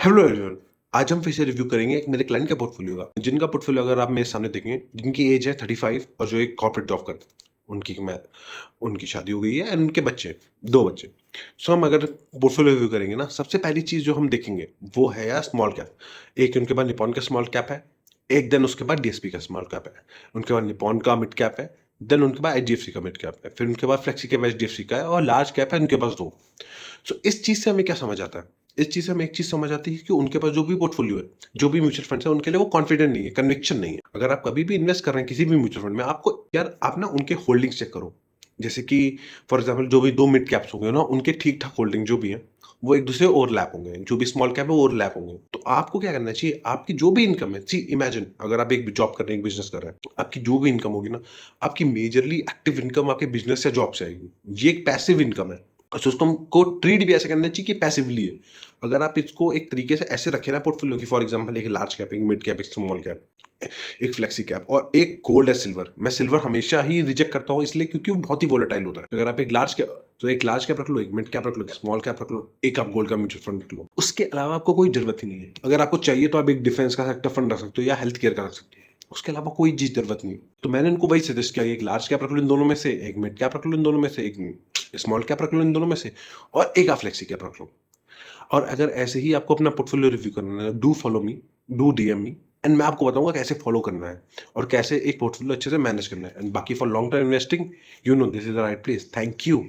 Hello everyone. आज हम फिर से रिव्यू करेंगे एक मेरे क्लाइंट का पोर्टफोलियो का, जिनका पोर्टफोलियो अगर आप मेरे सामने देखेंगे, जिनकी एज है 35 और जो एक कॉर्पोरेट जॉब करते हैं, उनकी शादी हो गई है एंड उनके बच्चे, 2 बच्चे। सो हम अगर पोर्टफोलियो रिव्यू करेंगे ना, सबसे पहली चीज़ जो हम देखेंगे वो है यार स्मॉल कैप। एक उनके पास निपॉन का स्मॉल कैप है, एक देन उसके बाद डीएसपी का स्मॉल कैप है, उनके बाद निपॉन का मिड कैप है, देन उनके पास एचडीएफसी का मिड कैप है, फिर उनके बाद फ्लेक्सी कैप एचडीएफसी का है और लार्ज कैप है उनके पास 2। सो इस चीज़ से हमें क्या समझ आता है? इस चीज़ से हमें एक चीज़ समझ आती है कि उनके पास जो भी पोर्टफोलियो है, जो भी म्यूचुअल फंड्स है, उनके लिए वो कॉन्फिडेंट नहीं है, कन्विक्शन नहीं है। अगर आप कभी भी इन्वेस्ट कर रहे हैं किसी भी म्यूचुअल फंड में, आपको यार आप ना उनके होल्डिंग्स चेक करो। जैसे कि फॉर एग्जांपल जो भी 2 मिड कैप्स होंगे ना, उनके ठीक-ठाक होल्डिंग जो भी है, वो एक-दूसरे से ओवरलैप होंगे। जो भी स्मॉल कैप है, वो ओवरलैप होंगे। तो आपको क्या करना चाहिए, आपकी जो भी इनकम है, सी इमेजिन अगर आप एक जॉब कर रहे हैं, एक बिज़नेस कर रहे हैं, तो आपकी जो भी इनकम होगी ना, आपकी मेजरली एक्टिव इनकम आपके बिज़नेस या जॉब से आएगी। ये एक पैसिव इनकम है। अच्छा, उसको हमको ट्रीट भी ऐसे करना चाहिए कि पैसिवली है। अगर आप इसको एक तरीके से ऐसे रखें ना पोर्टफोलियो की, फॉर एग्जांपल एक लार्ज कैप, एक मिड कैप, एक स्मॉल कैप, एक फ्लेक्सी कैप और एक गोल्ड है सिल्वर। मैं सिल्वर हमेशा ही रिजेक्ट करता हूँ इसलिए क्योंकि वो बहुत ही वोलेटाइल होता है। अगर आप एक लार्ज कैप, तो एक लार्ज कैप रख लो, एक मिड कैप रख लो, एक स्मॉल कैप रख लो, एक आप गोल्ड का म्यूचुअल फंड रख लो। उसके अलावा आपको कोई जरूरत ही नहीं है। अगर आपको चाहिए तो आप एक डिफेंस का सेक्टर फंड रख सकते हो या हेल्थ केयर का रख सकते हो। उसके अलावा कोई चीज जरूरत नहीं। तो मैंने इनको वही सजेस्ट किया, एक लार्ज कैप रख लो इन दोनों में से, एक मिड कैप रख लो इन दोनों में से, एक स्मॉल कैप रख लो इन दोनों में से, और एक आप फ्लेक्सी कैप रख लो। और अगर ऐसे ही आपको अपना पोर्टफोलियो रिव्यू करना है, do follow me, do DM me, and मैं आपको बताऊंगा कैसे फॉलो करना है और कैसे एक पोर्टफोलियो अच्छे से मैनेज करना है। एंड बाकी for long term investing, you know this is the right place. Thank you.